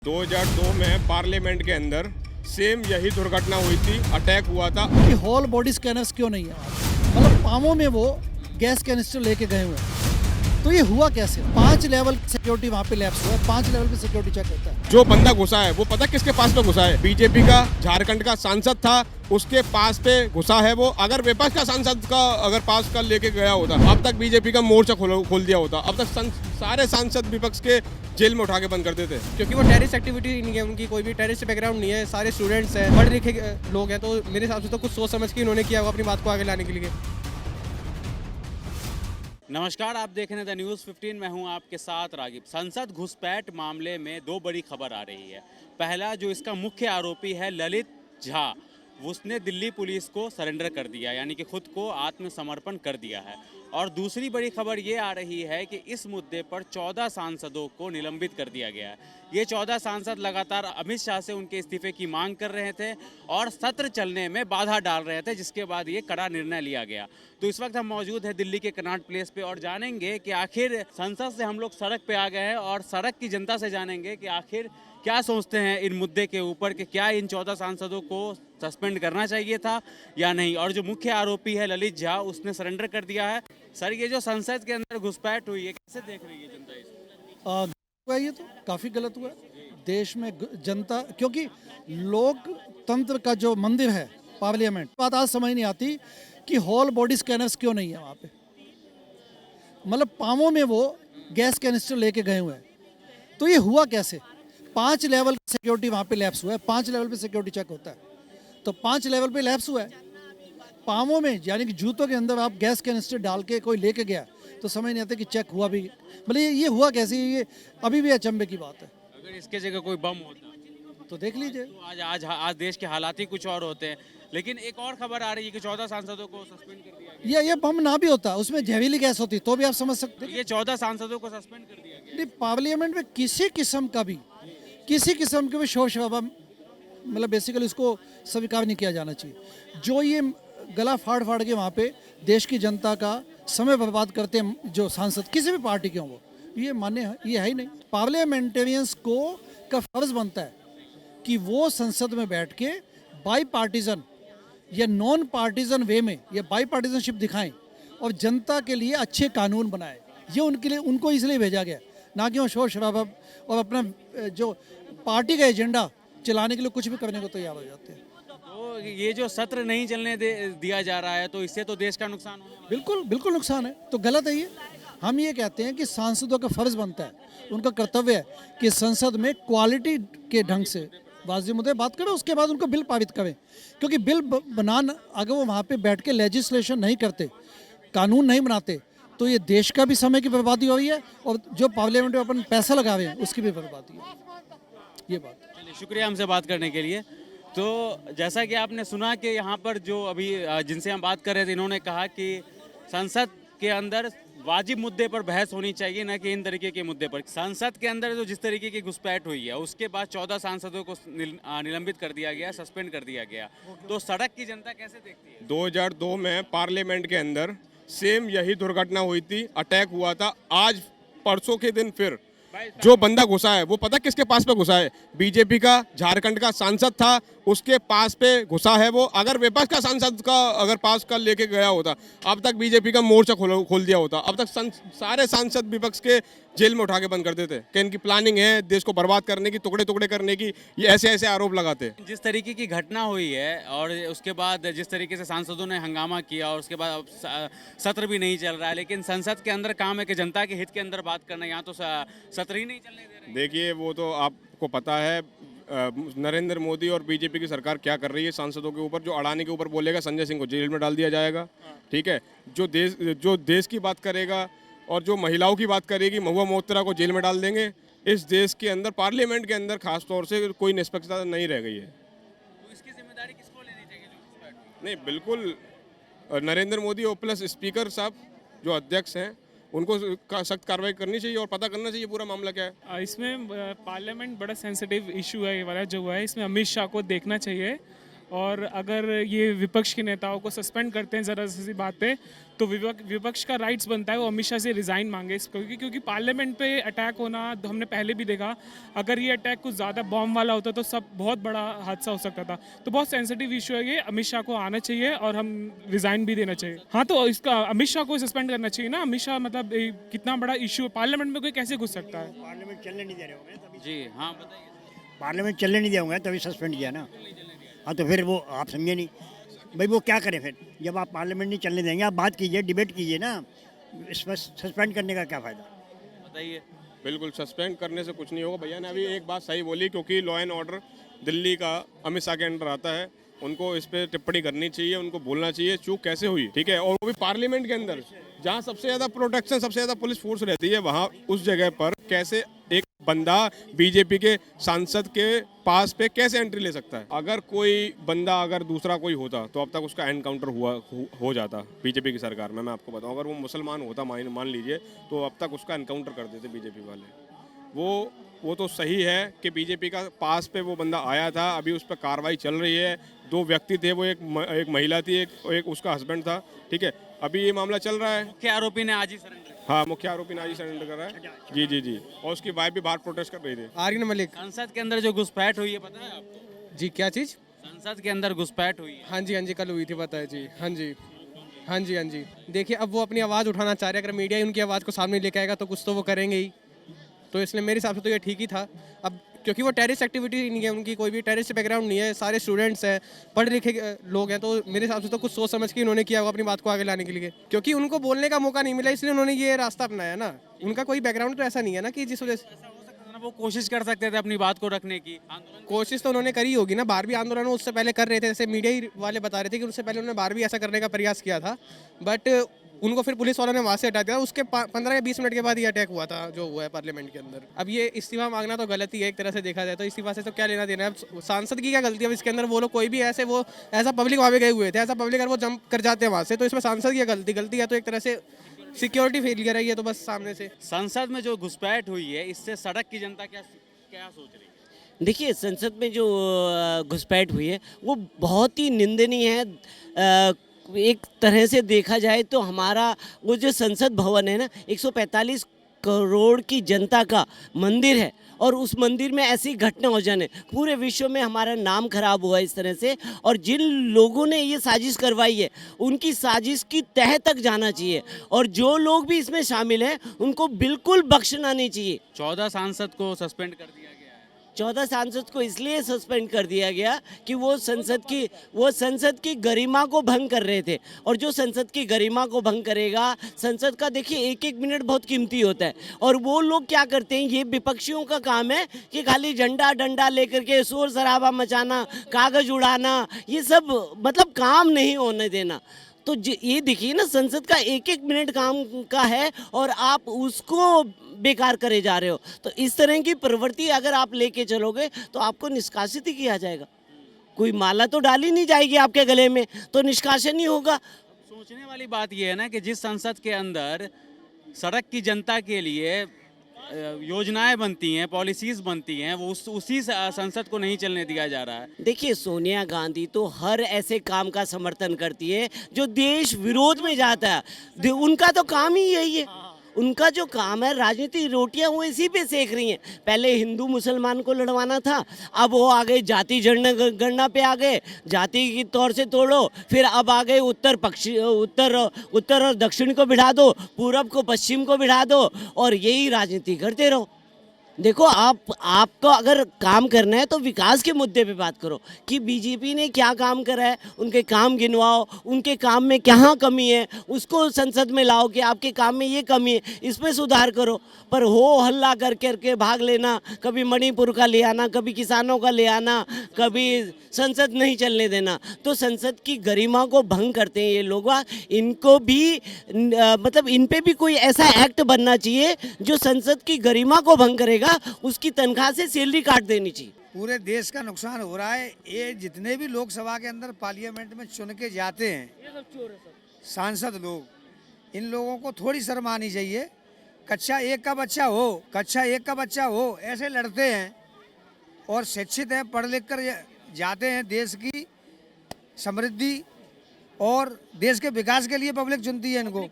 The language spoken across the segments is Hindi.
2002 में पार्लियामेंट के अंदर सेम यही दुर्घटना हुई थी, अटैक हुआ था। कि हॉल बॉडी स्कैनर्स क्यों नहीं है वहाँ पे? मतलब पामों में वो गैस कैनिस्टर लेके गए हुए हैं। तो ये हुआ कैसे? 5 लेवल सिक्योरिटी वहाँ पे लैप्स हुआ है, 5 लेवल पे सिक्योरिटी चेक होता है। जो बंदा घुसा है वो पता किसके पास पे घुसा है? बीजेपी का झारखंड का सांसद था, उसके पास पे घुसा है वो। अगर विपक्ष का सांसद का अगर पास कर लेके गया होता, अब तक बीजेपी का मोर्चा खोल दिया होता। अब तक सारे सांसद विपक्ष के जेल में उठा के बंद कर देते। क्योंकि वो टेररिस्ट एक्टिविटी नहीं है, उनकी कोई भी टेररिस्ट बैकग्राउंड नहीं है, सारे स्टूडेंट्स हैं, पढ़े लिखे लोग हैं। तो मेरे हिसाब से तो कुछ सोच समझ के इन्होंने किया होगा अपनी बात को आगे लाने के लिए। नमस्कार, आप देख रहे हैं द न्यूज़ 15। मैं हूं आपके साथ रागिब। संसद घुसपैठ मामले में दो बड़ी खबर आ रही है। पहला, जो इसका मुख्य आरोपी है ललित झा, उसने दिल्ली पुलिस को सरेंडर कर दिया, यानी कि खुद को आत्मसमर्पण कर दिया है। और दूसरी बड़ी खबर ये आ रही है कि इस मुद्दे पर 14 सांसदों को निलंबित कर दिया गया है। ये 14 सांसद लगातार अमित शाह से उनके इस्तीफे की मांग कर रहे थे और सत्र चलने में बाधा डाल रहे थे, जिसके बाद ये कड़ा निर्णय लिया गया। तो इस वक्त हम मौजूद हैं दिल्ली के कनॉट प्लेस पे और जानेंगे कि आखिर संसद से हम लोग सड़क पे आ गए हैं और सड़क की जनता से जानेंगे कि आखिर क्या सोचते हैं इन मुद्दे के ऊपर कि क्या इन 14 सांसदों को सस्पेंड करना चाहिए था या नहीं। और जो मुख्य आरोपी है ललित झा, उसने सरेंडर कर दिया है। सर, ये जो संसद के अंदर घुसपैठ हुई है, कैसे देख रही है जनता इसको? हुआ ये तो काफ़ी गलत हुआ है देश में जनता, क्योंकि लोकतंत्र का जो मंदिर है पार्लियामेंट, बात आज समझ नहीं आती कि हॉल बॉडी स्कैनर्स क्यों नहीं है वहाँ पे। मतलब पामों में वो गैस कैनिस्टर लेके गए हुए हैं। तो ये हुआ कैसे? 5 लेवल सिक्योरिटी वहाँ पे लैप्स हुआ है, 5 लेवल पे सिक्योरिटी चेक होता है। तो 5 लेवल पे लैप्स हुआ है। पामों में यानी कि जूतों के अंदर आप गैस कैनिस्टर डाल के कोई लेके गया तो समझ नहीं आता कि चेक हुआ भी। मतलब ये हुआ कैसे? ये अभी भी अचंभे की बात है। अगर इसके जगह कोई बम होता तो देख लीजिए। तो आज देश के हालात ही कुछ और होते हैं। लेकिन एक और खबर आ रही है कि 14 सांसदों को सस्पेंड कर दिया गया। ये बम ना भी होता, उसमें जहरीली गैस होती तो भी आप समझ सकते। ये 14 सांसदों को सस्पेंड कर दिया गया। नहीं, पार्लियामेंट में किसी किस्म का भी शोर शराबा, मतलब बेसिकली उसको स्वीकार नहीं किया जाना चाहिए। जो ये गला फाड़ फाड़ के वहाँ पे देश की जनता का समय बर्बाद करते हैं जो सांसद, किसी भी पार्टी के हों, वो ये मान्य है, ये है ही नहीं। पार्लियामेंटेरियंस को का फर्ज बनता है कि वो संसद में बैठ के बाई पार्टीजन या नॉन पार्टीजन वे में या बाई पार्टीजनशिप दिखाएं और जनता के लिए अच्छे कानून बनाए। ये उनके लिए, उनको इसलिए भेजा गया, ना कि वो शोर शराबा और अपना जो पार्टी का एजेंडा चलाने के लिए कुछ भी करने को तैयार हो जाते हैं। तो ये जो सत्र नहीं चलने दिया जा रहा है, तो इससे तो देश का नुकसान होने वाला है। बिल्कुल बिल्कुल नुकसान है, तो गलत है ये। हम ये कहते हैं कि सांसदों का फर्ज बनता है, उनका कर्तव्य है कि संसद में क्वालिटी के ढंग से वाजिब मुद्दे बात करें, उसके बाद उनको बिल पारित करें। क्योंकि बिल बनाना, अगर वो वहाँ पे बैठ के लेजिस्लेशन नहीं करते, कानून नहीं बनाते, तो ये देश का भी समय की बर्बादी हो रही है और जो पार्लियामेंट में अपन पैसा लगा रहे हैं उसकी भी बर्बादी है। ये बात। चलिए, शुक्रिया हमसे बात करने के लिए। तो जैसा कि आपने सुना कि यहाँ पर जो अभी जिनसे हम बात कर रहे थे, इन्होंने कहा कि संसद के अंदर वाजिब मुद्दे पर बहस होनी चाहिए, न कि इन तरीके के मुद्दे पर। संसद के अंदर जो जिस तरीके की घुसपैठ हुई है, उसके बाद 14 सांसदों को निलंबित कर दिया गया, सस्पेंड कर दिया गया। तो सड़क की जनता कैसे देखती है? 2002 में पार्लियामेंट के अंदर सेम यही दुर्घटना हुई थी, अटैक हुआ था। आज परसों के दिन फिर जो बंदा घुसा है वो पता किसके पास पे घुसा है? बीजेपी का झारखंड का सांसद था, उसके पास पे घुसा है वो। अगर विपक्ष का सांसद का अगर पास कर लेके गया होता, अब तक बीजेपी का मोर्चा खोल दिया होता। अब तक सारे सांसद विपक्ष के जेल में उठा के बंद कर देते कि इनकी प्लानिंग है देश को बर्बाद करने की, टुकड़े टुकड़े करने की। ये ऐसे आरोप लगाते। जिस तरीके की घटना हुई है और उसके बाद जिस तरीके से सांसदों ने हंगामा किया और उसके बाद अब सत्र भी नहीं चल रहा है, लेकिन संसद के अंदर काम है कि जनता के हित के अंदर बात करना, यहाँ तो सत्र ही नहीं चलने दे रहे। देखिए, वो तो आपको पता है नरेंद्र मोदी और बीजेपी की सरकार क्या कर रही है सांसदों के ऊपर। जो अडानी के ऊपर बोलेगा, संजय सिंह को जेल में डाल दिया जाएगा। ठीक है, जो देश की बात करेगा और जो महिलाओं की बात करेगी, महुआ मोइत्रा को जेल में डाल देंगे। इस देश के अंदर पार्लियामेंट के अंदर खास तौर से कोई निष्पक्षता नहीं रह गई है। तो इसकी जिम्मेदारी किसको लेनी चाहिए जो घुसपैठ हुई? नहीं, बिल्कुल नरेंद्र मोदी और प्लस स्पीकर साहब जो अध्यक्ष हैं, उनको सख्त कार्रवाई करनी चाहिए और पता करना चाहिए पूरा मामला क्या है। इसमें पार्लियामेंट बड़ा सेंसिटिव इशू है, ये वाला जो हुआ है, इसमें अमित शाह को देखना चाहिए और अगर ये विपक्ष के नेताओं को सस्पेंड करते हैं ज़रा सी बात पे, तो विपक्ष का राइट्स बनता है वो अमित शाह से रिज़ाइन मांगे, क्योंकि पार्लियामेंट पे अटैक होना तो हमने पहले भी देखा। अगर ये अटैक कुछ ज़्यादा बॉम्ब वाला होता तो सब बहुत बड़ा हादसा हो सकता था। तो बहुत सेंसिटिव इशू है ये, अमित शाह को आना चाहिए और हम रिज़ाइन भी देना चाहिए। हाँ, तो इसका अमित शाह को सस्पेंड करना चाहिए ना। अमित शाह मतलब कितना बड़ा इशू है, पार्लियामेंट में कोई कैसे घुस सकता है? पार्लियामेंट चलने नहीं दे रहे होंगे तभी। जी हाँ, बताइए। पार्लियामेंट चलने नहीं दिया होंगे तभी सस्पेंड किया ना। हाँ, तो फिर वो आप समझे नहीं भाई, वो क्या करें फिर? जब आप पार्लियामेंट नहीं चलने देंगे, आप बात कीजिए, डिबेट कीजिए ना। इस पर सस्पेंड करने का क्या फ़ायदा? बताइए। बिल्कुल सस्पेंड करने से कुछ नहीं होगा। भैया ने अभी एक बात सही बोली, क्योंकि लॉ एंड ऑर्डर दिल्ली का अमित शाह के अंडर आता है। उनको इस पे टिप्पणी करनी चाहिए, उनको बोलना चाहिए चूक कैसे हुई, ठीक है। और वो भी पार्लियामेंट के अंदर, जहाँ सबसे ज़्यादा प्रोटेक्शन, सबसे ज़्यादा पुलिस फोर्स रहती है, वहाँ उस जगह पर कैसे एक बंदा बीजेपी के सांसद के पास पे कैसे एंट्री ले सकता है? अगर कोई बंदा, अगर दूसरा कोई होता तो अब तक उसका एनकाउंटर हो जाता बीजेपी की सरकार में। मैं आपको बताऊं, अगर वो मुसलमान होता मान लीजिए, तो अब तक उसका एनकाउंटर कर देते बीजेपी वाले। वो तो सही है कि बीजेपी का पास पे वो बंदा आया था, अभी उस पर कार्रवाई चल रही है। 2 व्यक्ति थे, वो एक महिला थी, एक उसका हस्बैंड था, ठीक है। अभी ये मामला चल रहा है। मुख्य आरोपी ने आज ही सरेंडर। हाँ, मुख्य आरोपी ने आज ही सरेंडर कर रहा है। जी जी जी। और उसकी वाइफ भी बाहर प्रोटेस्ट कर रही थी। आर्यन मलिक। संसद के अंदर जो घुसपैठ हुई है, पता है आपको? जी, क्या चीज़? संसद के अंदर घुसपैठ हुई है। हाँ जी, कल हुई थी, पता है जी। हाँ जी, हाँ जी, हाँ जी। देखिए, अब वो अपनी आवाज़ उठाना चाह रहे हैं, अगर मीडिया ही उनकी आवाज़ को सामने लेके आएगा तो कुछ तो वो करेंगे ही। तो इसलिए मेरे हिसाब से तो ये ठीक ही था। अब क्योंकि वो टेररिस्ट एक्टिविटी नहीं है, उनकी कोई भी टेररिस्ट बैकग्राउंड नहीं है, सारे स्टूडेंट्स हैं, पढ़े लिखे लोग हैं, तो मेरे हिसाब से तो कुछ सोच समझ के उन्होंने किया होगा अपनी बात को आगे लाने के लिए, क्योंकि उनको बोलने का मौका नहीं मिला, इसलिए उन्होंने ये रास्ता अपनाया ना। उनका कोई बैकग्राउंड तो ऐसा नहीं है ना कि जिस वजह से ऐसा हो सकता था ना, वो कोशिश कर सकते थे अपनी बात को रखने की। आंदोलन कोशिश तो उन्होंने करी होगी ना। बाहर भी आंदोलन उससे पहले कर रहे थे, जैसे मीडिया ही वाले बता रहे थे कि उससे पहले उन्होंने बाहर भी ऐसा करने का प्रयास किया था, बट उनको फिर पुलिस वालों ने वहाँ से हटा दिया। उसके 15 या 20 मिनट के बाद ये अटैक हुआ था जो हुआ है पार्लियामेंट के अंदर। अब ये इस्तीफा मांगना तो गलत ही है एक तरह से देखा जाए तो। इस्तीफा से तो क्या लेना देना है? अब सांसद की क्या गलती है? अब इसके अंदर वो लोग कोई भी ऐसे वो ऐसा पब्लिक वहाँ पे गए हुए थे, ऐसा पब्लिक अगर वो जंप कर जाते हैं वहाँ से, तो इसमें सांसद की गलती है तो एक तरह से सिक्योरिटी फेलियर है ये तो बस सामने से। संसद में जो घुसपैठ हुई है, इससे सड़क की जनता क्या क्या सोच रही है? देखिए, संसद में जो घुसपैठ हुई है वो बहुत ही निंदनीय है। एक तरह से देखा जाए तो हमारा वो जो संसद भवन है ना, 145 करोड़ की जनता का मंदिर है, और उस मंदिर में ऐसी घटना हो जाने, पूरे विश्व में हमारा नाम खराब हुआ इस तरह से। और जिन लोगों ने ये साजिश करवाई है, उनकी साजिश की तह तक जाना चाहिए, और जो लोग भी इसमें शामिल हैं उनको बिल्कुल बख्शना नहीं चाहिए। 14 सांसद को सस्पेंड कर दिया गया है। 14 सांसद को इसलिए सस्पेंड कर दिया गया कि वो संसद की गरिमा को भंग कर रहे थे, और जो संसद की गरिमा को भंग करेगा, संसद का देखिए एक एक मिनट बहुत कीमती होता है, और वो लोग क्या करते हैं, ये विपक्षियों का काम है कि खाली झंडा डंडा लेकर के शोर शराबा मचाना, कागज उड़ाना, ये सब मतलब काम नहीं होने देना। तो ये देखिए ना, संसद का एक एक मिनट काम का है और आप उसको बेकार करे जा रहे हो। तो इस तरह की प्रवृत्ति अगर आप लेके चलोगे तो आपको निष्कासित ही किया जाएगा। कोई माला तो डाली नहीं जाएगी आपके गले में, तो निष्कासन ही होगा। सोचने वाली बात यह है ना कि जिस संसद के अंदर सड़क की जनता के लिए योजनाएं बनती हैं, पॉलिसीज बनती हैं, वो उसी संसद को नहीं चलने दिया जा रहा है। देखिए, सोनिया गांधी तो हर ऐसे काम का समर्थन करती है जो देश विरोध में जाता है। उनका तो काम ही यही है। उनका जो काम है, राजनीतिक रोटियां वो इसी पे सेक रही हैं। पहले हिंदू मुसलमान को लड़वाना था, अब वो आ गए जाति जनगणना पे आ गए, जाति के तौर से तोड़ो। फिर अब आ गए उत्तर और दक्षिण को बिठा दो, पूरब को पश्चिम को बिठा दो, और यही राजनीति करते रहो। देखो, आपको अगर काम करना है तो विकास के मुद्दे पे बात करो कि बीजेपी ने क्या काम करा है, उनके काम गिनवाओ, उनके काम में कहाँ कमी है उसको संसद में लाओ कि आपके काम में ये कमी है, इसमें सुधार करो। पर हो हल्ला करके भाग लेना, कभी मणिपुर का ले आना, कभी किसानों का ले आना, कभी संसद नहीं चलने देना, तो संसद की गरिमा को भंग करते हैं ये लोग। इनको भी मतलब इन पे भी कोई ऐसा एक्ट बनना चाहिए जो संसद की गरिमा को भंग करेगा, उसकी तनख्वाह से सैलरी काट देनी चाहिए। पूरे देश का नुकसान हो रहा है। ये जितने भी लोकसभा के अंदर पार्लियामेंट में चुन के जाते हैं सांसद लोग, इन लोगों को थोड़ी शर्म आनी चाहिए। कक्षा एक का बच्चा हो ऐसे लड़ते हैं और शिक्षित हैं, पढ़ लिख कर जाते हैं, देश की समृद्धि और देश के विकास के लिए पब्लिक चुनती है इनको।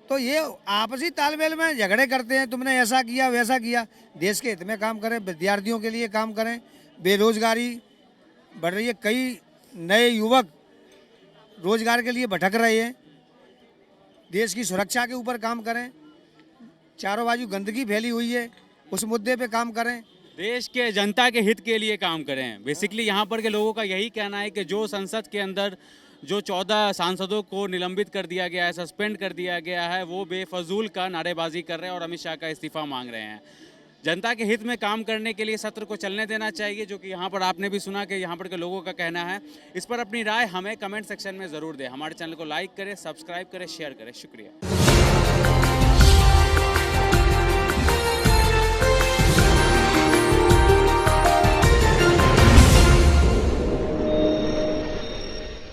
तो ये आपसी तालमेल में झगड़े करते हैं, तुमने ऐसा किया वैसा किया। देश के हित में काम करें, विद्यार्थियों के लिए काम करें, बेरोजगारी बढ़ रही है, कई नए युवक रोजगार के लिए भटक रहे हैं। देश की सुरक्षा के ऊपर काम करें, चारों बाजू गंदगी फैली हुई है, उस मुद्दे पे काम करें। देश के जनता के हित के लिए काम करें। बेसिकली यहाँ पर के लोगों का यही कहना है कि जो संसद के अंदर जो 14 सांसदों को निलंबित कर दिया गया है, सस्पेंड कर दिया गया है, वो बेफजूल का नारेबाजी कर रहे हैं और अमित शाह का इस्तीफा मांग रहे हैं। जनता के हित में काम करने के लिए सत्र को चलने देना चाहिए, जो कि यहाँ पर आपने भी सुना कि यहाँ पर के लोगों का कहना है। इस पर अपनी राय हमें कमेंट सेक्शन में ज़रूर दें। हमारे चैनल को लाइक करें, सब्सक्राइब करें, शेयर करें। शुक्रिया।